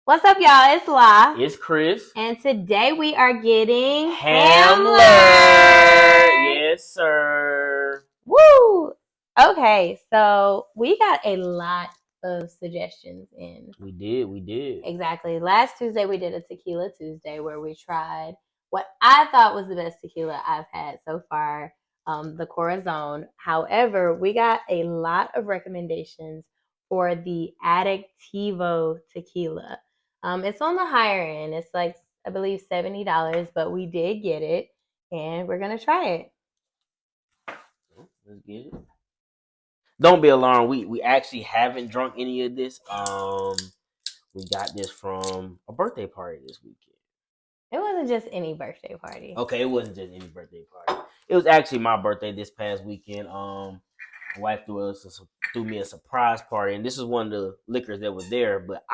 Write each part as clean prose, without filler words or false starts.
What's up, y'all? It's La. It's Chris. And today we are getting Hamlered. Hamlered. Yes, sir. Woo! Okay, so we got a lot of suggestions in. We did. Exactly. Last Tuesday we did a Tequila Tuesday where we tried what I thought was the best tequila I've had so far, the Corazon. However, we got a lot of recommendations for the Adictivo tequila. It's on the higher end. It's like I believe $70, but we did get it, and we're gonna try it. Let's get it. Don't be alarmed. We actually haven't drunk any of this. We got this from a birthday party this weekend. It wasn't just any birthday party. Okay, it wasn't just any birthday party. It was actually my birthday this past weekend. My wife threw me a surprise party, and this is one of the liquors that was there, but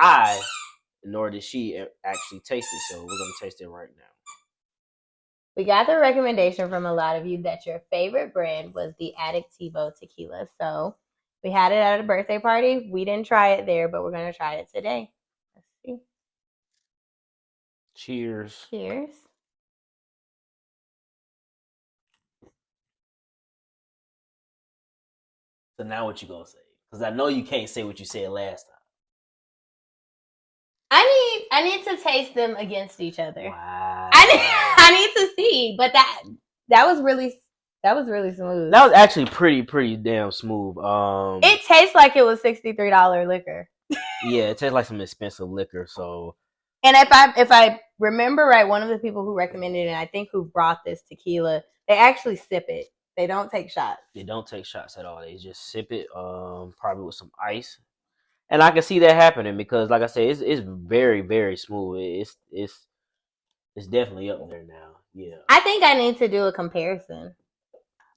nor did she actually taste it. So we're gonna taste it right now. We got the recommendation from a lot of you that your favorite brand was the Adictivo tequila. So we had it at a birthday party. We didn't try it there, but we're going to try it today. Let's see. Cheers. Cheers. So now what you gonna say? Because I know you can't say what you said last time. I need to taste them against each other. Wow. I need to see, but that was really smooth. That was actually pretty damn smooth. It tastes like it was $63 liquor. Yeah, it tastes like some expensive liquor. So, and if I remember right, one of the people who recommended it, I think who brought this tequila, they actually sip it. They don't take shots. They don't take shots at all. They just sip it, probably with some ice. And I can see that happening because, like I said, it's very smooth. It's definitely up there now. Yeah. I think I need to do a comparison.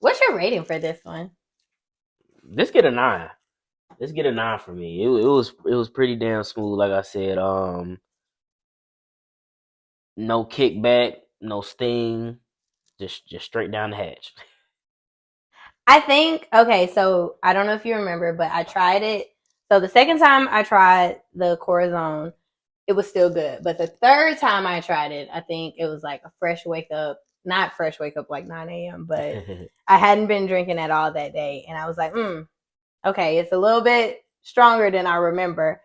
What's your rating for this one? Let's get a 9. Let's get a 9 for me. It was pretty damn smooth. Like I said, no kickback, no sting, just straight down the hatch. I think, okay, so I don't know if you remember, but I tried it. So the second time I tried the Corazon, it was still good. But the third time I tried it, I think it was like a fresh wake up, not fresh wake up like 9 a.m., but I hadn't been drinking at all that day. And I was like, okay, it's a little bit stronger than I remember.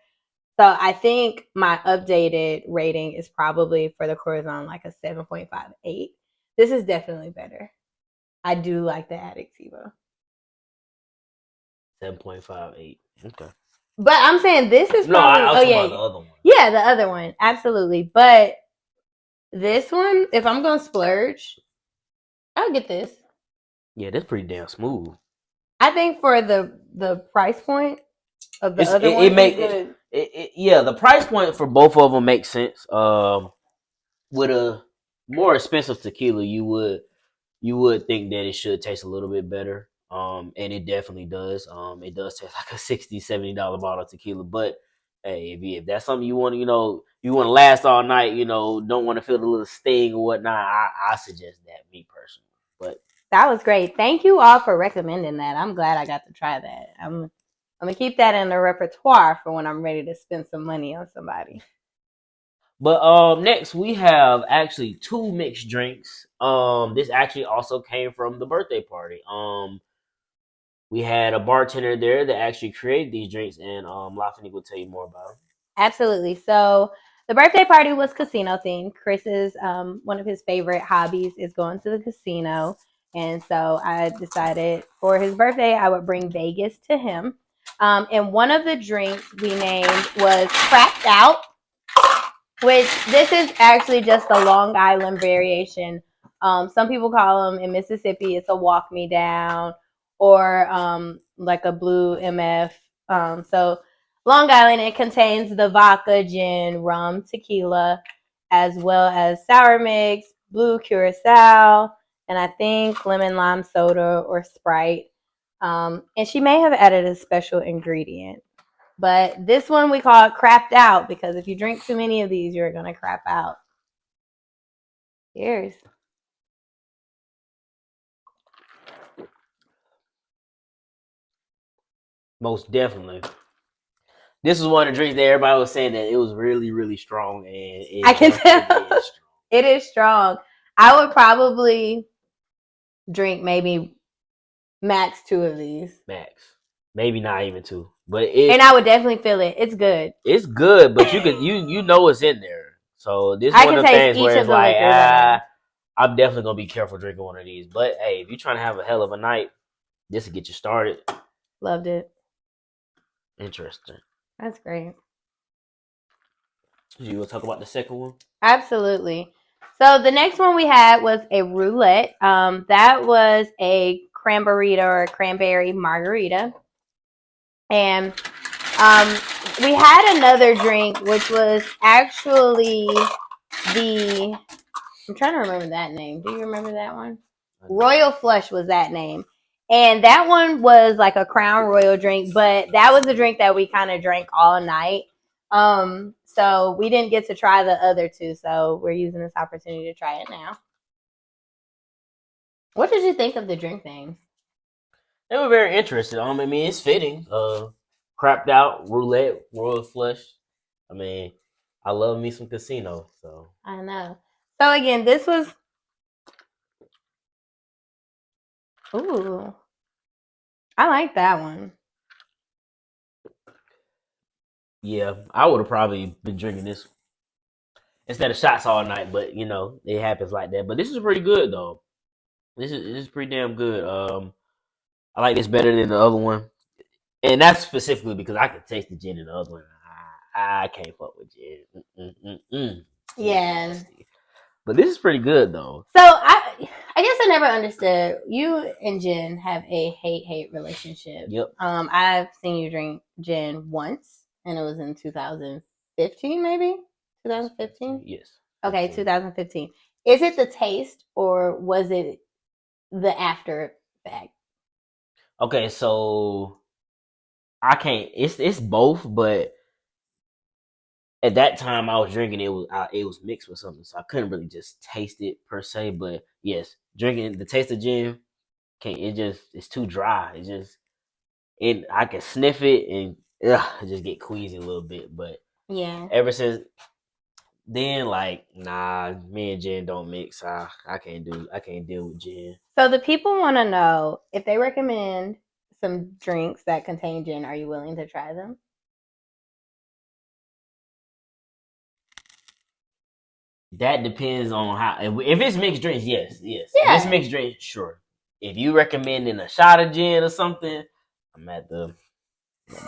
So I think my updated rating is probably for the Corazon like a 7.58. This is definitely better. I do like the Adictivo. 7.58. Okay. But I'm saying this is No, probably I was talking about the other one. Yeah, the other one. Absolutely. But this one, if I'm gonna splurge, I'll get this. Yeah, that's pretty damn smooth. I think for the price point of the other It one, make yeah, the price point for both of them makes sense. With a more expensive tequila, you would think that it should taste a little bit better. And it definitely does. It does taste like a $60-$70 bottle of tequila. But hey, if that's something you want, you want to last all night, don't want to feel the little sting or whatnot, I suggest that, me personally. But that was great. Thank you all for recommending that. I'm glad I got to try that. I'm gonna keep that in the repertoire for when I'm ready to spend some money on somebody. But next we have actually 2 mixed drinks. This actually also came from the birthday party. We had a bartender there that actually created these drinks, and Lafayette will tell you more about them. Absolutely. So the birthday party was casino themed. Chris's one of his favorite hobbies is going to the casino, and so I decided for his birthday I would bring Vegas to him. And one of the drinks we named was Cracked Out, which this is actually just a Long Island variation. Some people call them in Mississippi, it's a Walk Me Down or like a Blue MF. So Long Island, it contains the vodka, gin, rum, tequila, as well as sour mix, blue curacao, and I think lemon lime soda or Sprite. And she may have added a special ingredient. But this one we call it crapped out because if you drink too many of these, you're going to crap out. Cheers. Most definitely. This was one of the drinks that everybody was saying that it was really, really strong, and I it can definitely tell. is strong. It is strong. I would probably drink maybe max 2 of these. Max, maybe not even two, but And I would definitely feel it. It's good. it's good. But you know what's in there. So this is I one can of the taste things each where of it's the like, liquors in there. I'm definitely gonna be careful drinking one of these. But hey, if you're trying to have a hell of a night, this will get you started. Loved it. Interesting. That's great. You want to talk about the second one? Absolutely. So the next one we had was a roulette. That was a cranberry or a cranberry margarita. And um, we had another drink, which was actually I'm trying to remember that name. Do you remember that one? Royal Flush was that name. And that one was like a Crown Royal drink, but that was a drink that we kind of drank all night. So we didn't get to try the other two, so we're using this opportunity to try it now. What did you think of the drink names? They were very interested. I mean, it's fitting. Crapped out roulette, royal flush. I mean, I love me some casino. So I know. So again, this was ooh, I like that one. yeah, I would have probably been drinking this instead of shots all night. But you know, it happens like that. But this is pretty good though. This is pretty damn good. I like this better than the other one, and that's specifically because I could taste the gin in the other one. I can't fuck with gin. Yeah. But this is pretty good though. So I guess I never understood. You and Jen have a hate relationship. Yep. I've seen you drink gin once, and it was in 2015, maybe 2015. Yes. Okay, 15. 2015. Is it the taste or was it the after effect? Okay, so I can't. It's both, but at that time I was drinking it was mixed with something, so I couldn't really just taste it per se. But yes, drinking the taste of gin can't. It's too dry. It I can sniff it and I just get queasy a little bit. But Yeah. ever since then, like nah, me and gin don't mix. I can't deal with gin. So the people want to know if they recommend some drinks that contain gin. Are you willing to try them? That depends on how. If it's mixed drinks, yes. If it's Yeah. mixed drinks, sure. If you recommending a shot of gin or something, I'm at the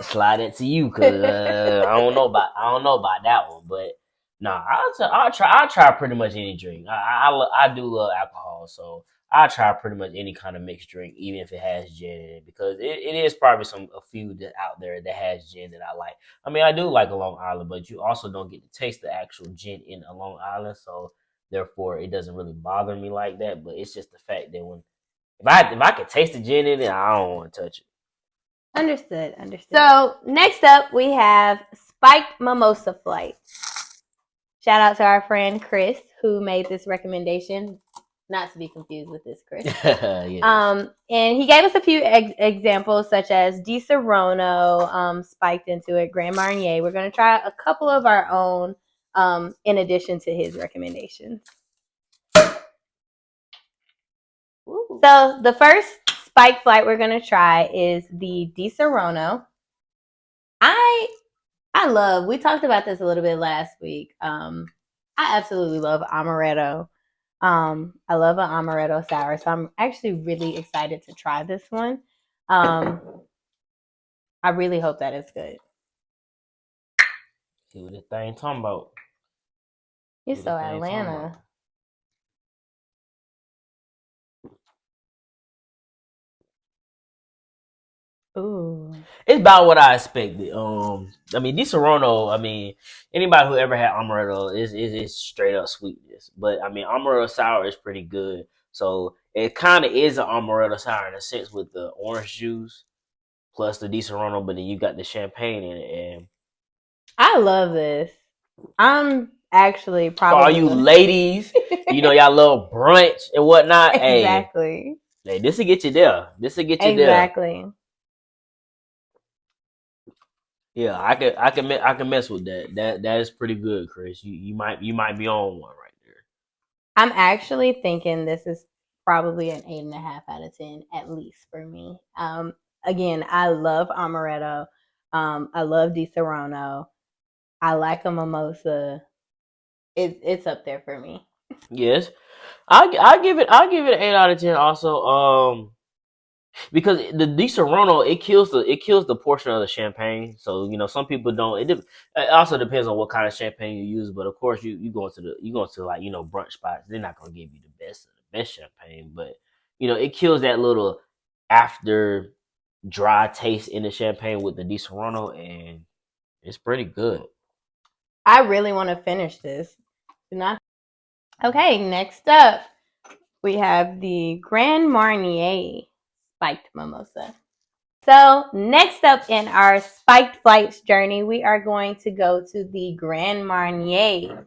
slide that to you because I don't know about that one, but nah, I'll try pretty much any drink. I do love alcohol, so I'll try pretty much any kind of mixed drink, even if it has gin in it, because it is probably a few that out there that has gin that I like. I mean, I do like a Long Island, but you also don't get to taste the actual gin in a Long Island, so therefore it doesn't really bother me like that. But it's just the fact that when if I could taste the gin in it, I don't want to touch it. Understood. So next up, we have spiked mimosa flight. Shout out to our friend Chris who made this recommendation. Not to be confused with this Chris. Yes. And he gave us a few examples, such as Di Serono, spiked into it, Grand Marnier. We're going to try a couple of our own in addition to his recommendations. Ooh. So the first spike flight we're going to try is the Di Serono. We talked about this a little bit last week. I absolutely love amaretto. I love an amaretto sour, so I'm actually really excited to try this one. I really hope that it's good. See what this thing talking about. You're so Atlanta. Ooh. It's about what I expected. I mean, Di Serono. I mean, anybody who ever had amaretto is straight up sweetness. But I mean, amaretto sour is pretty good. So it kind of is an amaretto sour in a sense with the orange juice plus the Di Serono, but then you got the champagne in it. And I love this. I'm actually for all probably you gonna... ladies, you know y'all love brunch and whatnot. Exactly. Hey, this will get you there. This will get you there. Exactly. Yeah, I can mess with that. That is pretty good, Chris. You might be on one right there. I'm actually thinking this is probably an 8.5 out of 10, at least for me. Again, I love amaretto. I love Di Serono. I like a mimosa. It's up there for me. Yes, I give it an 8 out of 10. Also, because the Di Serono it kills the portion of the champagne. So some people don't. It also depends on what kind of champagne you use. But of course, you go to like brunch spots. They're not gonna give you the best of the best champagne, but it kills that little after dry taste in the champagne with the Di Serono, and it's pretty good. I really want to finish this. Do not. Okay, next up we have the Grand Marnier spiked mimosa. So, next up in our spiked flights journey, we are going to go to the Grand Marnier.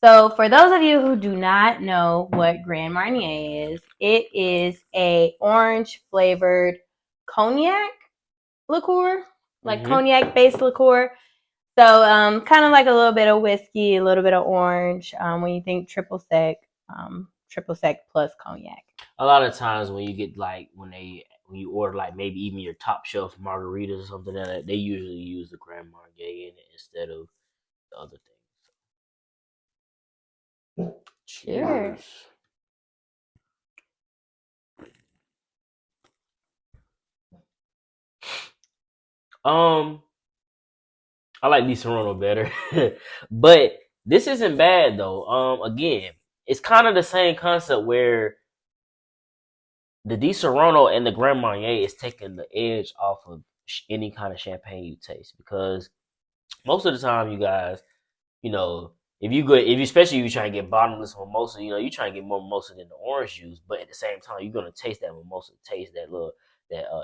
So, for those of you who do not know what Grand Marnier is, it is a orange flavored cognac liqueur, like Hmm. cognac based liqueur. So, kind of like a little bit of whiskey, a little bit of orange. When you think triple sec plus cognac. A lot of times when you get like when you order like maybe even your top shelf margaritas or something like that, they usually use the Grand Marnier in it instead of the other things. Sure. Cheers. Um, I like Di Serono better, but this isn't bad though. Again, it's kind of the same concept where the Di Serono and the Grand Marnier is taking the edge off of any kind of champagne you taste because most of the time, you guys, you know, if you especially if you try to get bottomless mimosa, you try to get more mimosa than the orange juice, but at the same time, you're gonna taste that mimosa, taste that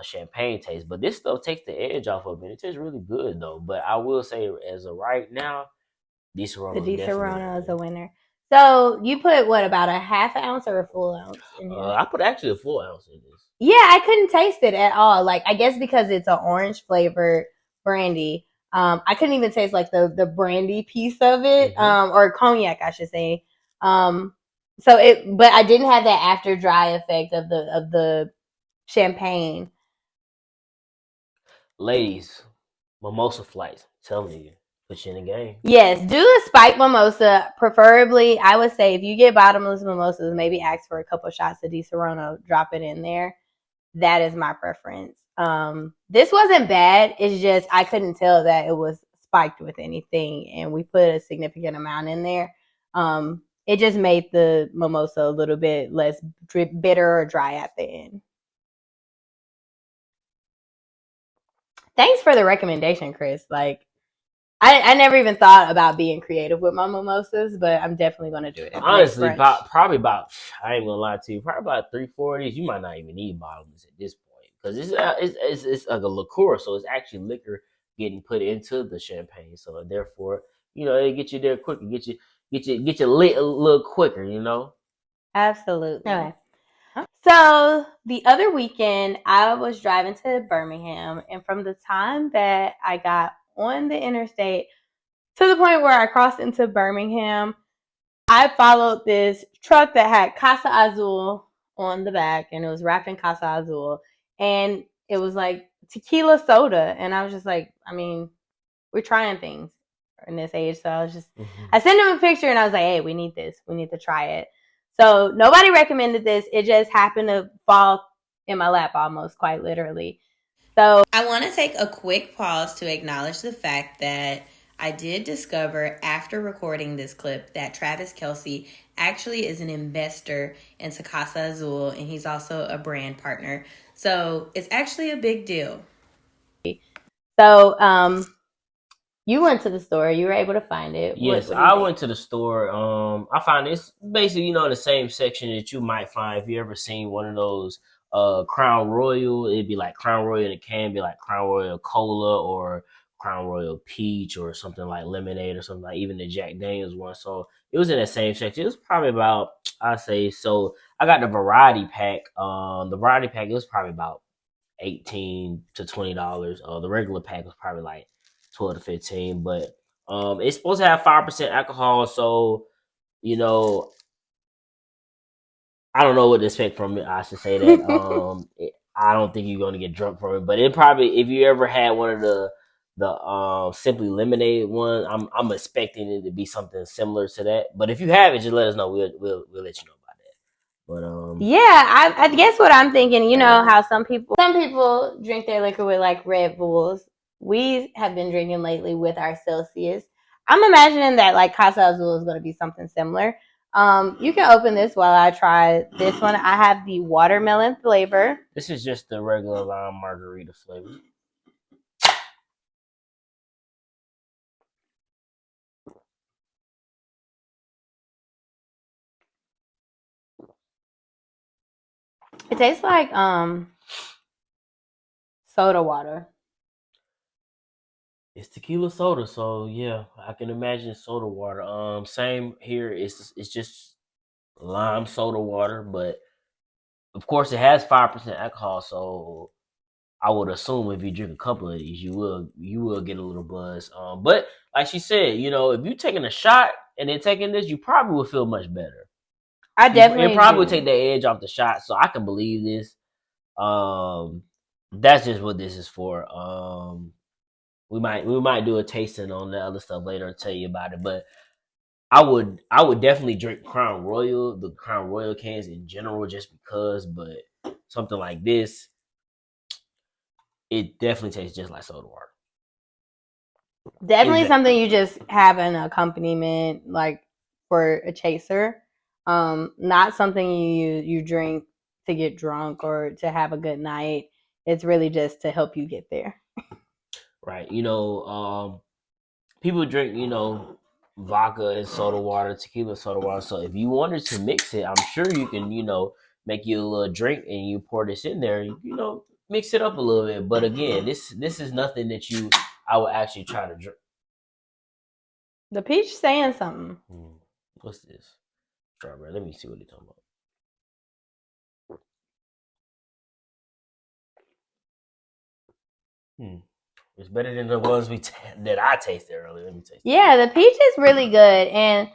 champagne taste. But this stuff takes the edge off of it. It tastes really good though. But I will say, as of right now, Di The Serrano is Di definitely Serono is a winning. winner. So you put what about a half ounce or a full ounce in here? I put actually a full ounce in this. Yeah, I couldn't taste it at all. Like I guess because it's an orange flavored brandy. I couldn't even taste like the brandy piece of it, Hmm. or cognac, I should say. Um, but I didn't have that after dry effect of the champagne. Ladies, mimosa flights, I'm telling you, put you in the game. Yes, do a spiked mimosa. Preferably, I would say if you get bottomless mimosas, maybe ask for a couple shots of Di Serono, drop it in there. That is my preference. This wasn't bad. It's just I couldn't tell that it was spiked with anything, and we put a significant amount in there. It just made the mimosa a little bit less bitter or dry at the end. Thanks for the recommendation, Chris. Like I never even thought about being creative with my mimosas, but I'm definitely gonna do it at the next Honestly, brunch. probably about I ain't gonna lie to you, probably about 340s. You might not even need bottoms at this point because it's like a liqueur, so it's actually liquor getting put into the champagne. So therefore, it get you there quicker, get you lit a little quicker. Absolutely. Okay. So the other weekend, I was driving to Birmingham, and from the time that I got on the interstate to the point where I crossed into Birmingham, I followed this truck that had Casa Azul on the back, and it was wrapped in Casa Azul, and it was like tequila soda, and I was just like, I mean, we're trying things in this age. So Hmm. I sent him a picture and I was like, hey, we need this. We need to try it. So nobody recommended this. It just happened to fall in my lap almost quite literally. So I want to take a quick pause to acknowledge the fact that I did discover after recording this clip that Travis Kelce actually is an investor into Casa Azul and he's also a brand partner. So it's actually a big deal. So you went to the store. You were able to find it. Yes, What do you I think? went to the store. I found it's basically the same section that you might find if you ever seen one of those Crown Royal. It'd be like Crown Royal in a can, be like Crown Royal Cola or Crown Royal Peach or something like lemonade or something like even the Jack Daniels one. So it was in that same section. It was probably about I say so. I got the variety pack. The variety pack it was probably about $18 to $20. The regular pack was probably like 12 to 15, but it's supposed to have 5% alcohol, so you know I don't know what to expect from it. I should say that. I don't think you're gonna get drunk from it, but it probably if you ever had one of the simply lemonade one, I'm expecting it to be something similar to that. But if you have it, just let us know. We'll let you know about that. But Yeah, I guess what I'm thinking, you know how some people drink their liquor with like Red Bulls. We have been drinking lately with our Celsius. I'm imagining that like Casa Azul is going to be something similar. You can open this while I try this one. I have the watermelon flavor. this is just the regular lime margarita flavor. It tastes like soda water. It's tequila soda, so yeah, I can imagine soda water. Same here. It's just lime soda water, but of course it has 5% alcohol, so I would assume if you drink a couple of these, you will get a little buzz. But like she said, if you taking a shot and then taking this, you probably will feel much better. I It definitely probably would take do. the edge off the shot, so I can believe this. Um, that's just what this is for. We might do a tasting on the other stuff later and tell you about it, but I would definitely drink Crown Royal, the Crown Royal cans in general, just because. But something like this, it definitely tastes just like soda water. Definitely Exactly. something you just have an accompaniment like for a chaser. Not something you drink to get drunk or to have a good night. It's really just to help you get there. Right. People drink, vodka and soda water, tequila soda water. So if you wanted to mix it, I'm sure you can, make you a little drink and you pour this in there, mix it up a little bit. But again, this is nothing that I would actually try to drink. The peach saying something. What's this? Strawberry. Let me see what they're talking about. Hmm. It's better than the ones that I tasted earlier. Let me taste it. Yeah, the peach is really good. And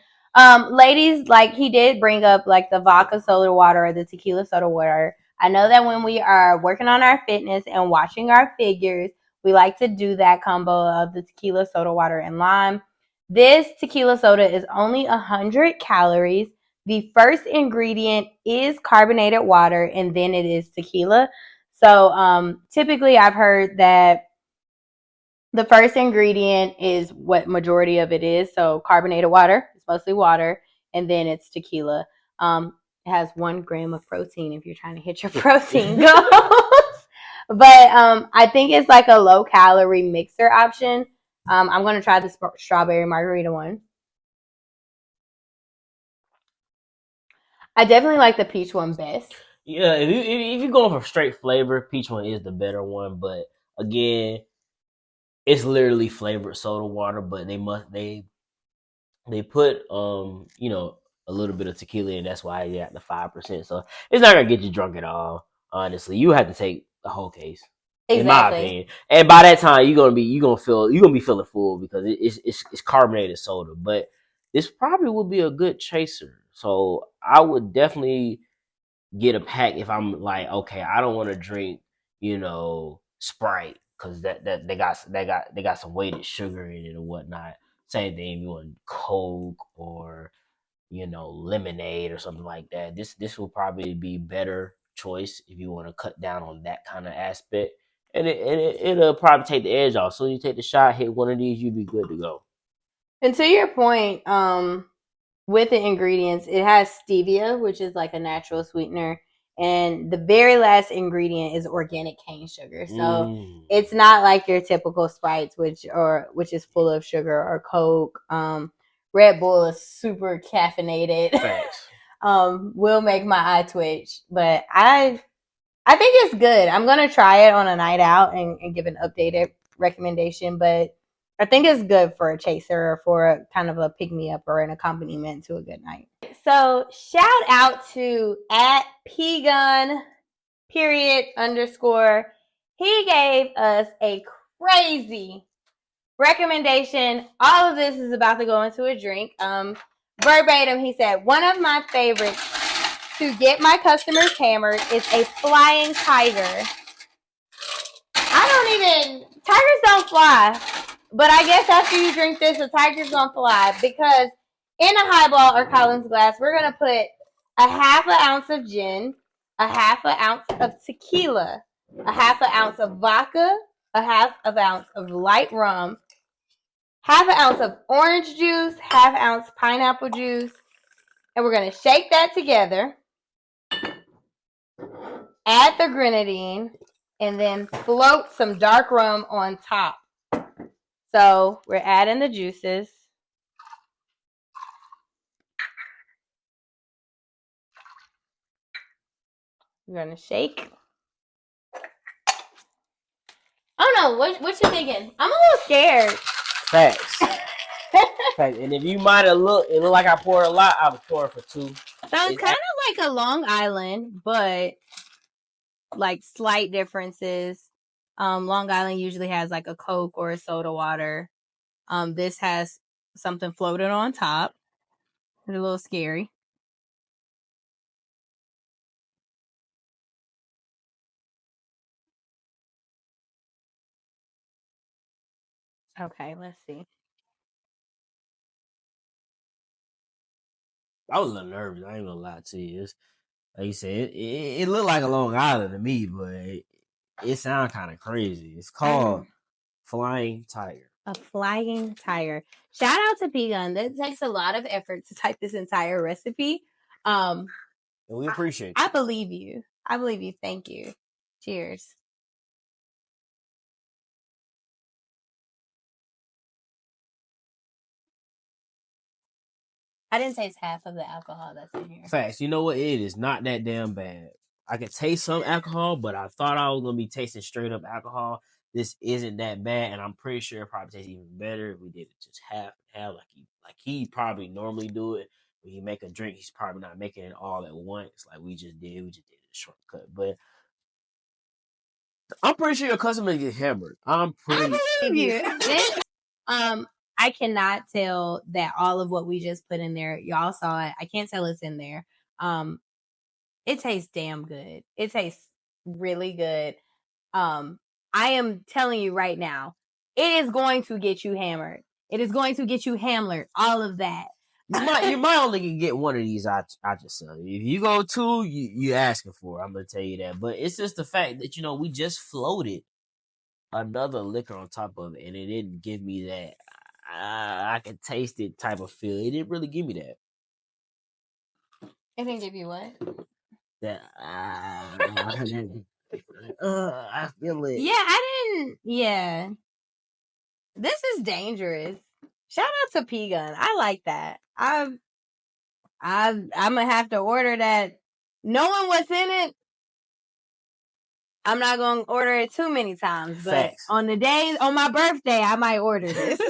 ladies, like he did bring up like the vodka soda water or the tequila soda water. I know that when we are working on our fitness and watching our figures, we like to do that combo of the tequila soda water and lime. This tequila soda is only 100 calories. The first ingredient is carbonated water, and then it is tequila. So typically, I've heard that the first ingredient is what majority of it is. So carbonated water, it's mostly water, and then it's tequila. It has 1 gram of protein if you're trying to hit your protein goals. But I think it's like a low calorie mixer option. I'm going to try the strawberry margarita one. I definitely like the peach one best. Yeah, if you're going for straight flavor, peach one is the better one. But again, it's literally flavored soda water, but they put a little bit of tequila in. That's why you got the 5%. So it's not gonna get you drunk at all. Honestly, you have to take the whole case, in my Exactly. opinion. And by that time, you're gonna be feeling full because it's carbonated soda. But this probably would be a good chaser. So I would definitely get a pack if I'm like, okay, I don't want to drink, Sprite because that they got some weighted sugar in it or whatnot. Same thing if you want Coke or lemonade or something like that. This will probably be better choice if you want to cut down on that kind of aspect. It'll probably take the edge off. So you take the shot, hit one of these, you'd be good to go. And to your point, with the ingredients, it has stevia, which is like a natural sweetener, and the very last ingredient is organic cane sugar. So Mm. it's not like your typical Sprites, which is full of sugar, or Coke. Red Bull is super caffeinated. Facts. Will make my eye twitch, but I think it's good. I'm gonna try it on a night out and give an updated recommendation, but I think it's good for a chaser or for a kind of a pick me up or an accompaniment to a good night. So shout out to at pgun period underscore He gave us a crazy recommendation. All of this is about to go into a drink. Verbatim, he said, one of my favorites to get my customers hammered is a flying tiger. Tigers don't fly. But I guess after you drink this, the tiger's gonna fly because in a highball or Collins glass, we're gonna put a half an ounce of gin, a half an ounce of tequila, a half an ounce of vodka, a half an ounce of light rum, half an ounce of orange juice, half ounce pineapple juice, and we're gonna shake that together. Add the grenadine, and then float some dark rum on top. So we're adding the juices. We're gonna shake. I don't know what you thinking. I'm a little scared. Facts. Facts. And if you might have looked, it looked like I poured a lot. I was pouring for two. So it's kind of like a Long Island, but like slight differences. Long Island usually has like a Coke or a soda water. This has something floating on top. It's a little scary. Okay, let's see. I was a little nervous. I ain't gonna lie to you. It's, like you said, it looked like a Long Island to me, but it sounds kind of crazy. It's called Flying Tiger. A flying tiger. Shout out to P-Gun. That takes a lot of effort to type this entire recipe. And we appreciate you. I believe you. I believe you. Thank you. Cheers. I didn't taste half of the alcohol that's in here. Facts. You know what? It is not that damn bad. I could taste some alcohol, but I thought I was gonna be tasting straight up alcohol. This isn't that bad, and I'm pretty sure it probably tastes even better if we did it just half and half, like he probably normally do it. When you make a drink, he's probably not making it all at once, like we just did. We just did a shortcut, but I'm pretty sure your customers get hammered. I believe you. I cannot tell that all of what we just put in there, y'all saw it. I can't tell it's in there. It tastes damn good. It tastes really good. I am telling you right now, it is going to get you hammered. It is going to get you hammered. All of that. You might only get one of these. I just tell you. If you go two, you asking for it. I'm gonna tell you that. But it's just the fact that we just floated another liquor on top of it, and it didn't give me that. I can taste it type of feel. It didn't really give me that. It didn't give you what? That I feel it. Yeah, I didn't. Yeah, this is dangerous. Shout out to P-Gun. I like that. I'm gonna have to order that. Knowing what's in it, I'm not gonna order it too many times. But Facts. on my birthday, I might order this.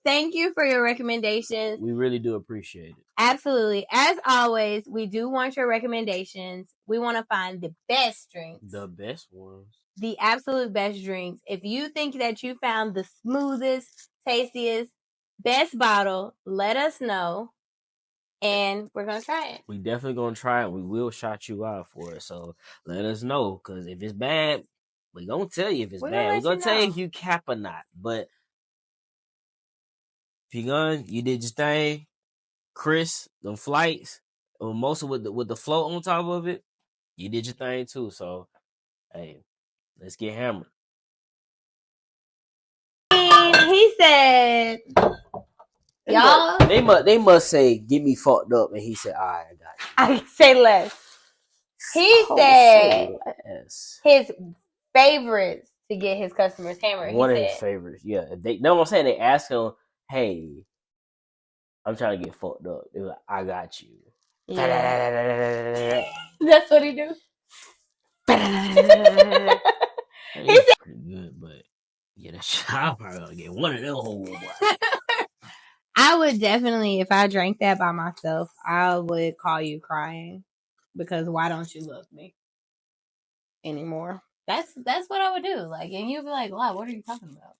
Thank you for your recommendations. We really do appreciate it. Absolutely. As always, we do want your recommendations. We want to find the best drinks. The best ones. The absolute best drinks. If you think that you found the smoothest, tastiest, best bottle, let us know. And we're going to try it. We definitely going to try it. We will shout you out for it. So let us know. Because if it's bad, we're going to tell you if it's bad. We're going to tell you if you cap or not. But P-Gun, you did your thing. Chris, the flights, Mimosa with the float on top of it, you did your thing too. So, hey, let's get hammered. He said, y'all. They must say, get me fucked up. And he said, all right, I got you. I say less. He said his favorites to get his customers hammered. One of his favorites, yeah. They know what I'm saying. They ask him, hey, I'm trying to get fucked up. They're like, I got you. Yeah. That's what he do. He's pretty good, but yeah, I'm probably gonna get one of them whole ones. I would definitely, if I drank that by myself, I would call you crying because why don't you love me? anymore. That's what I would do. Like, and you'd be like, "Wow, what are you talking about?"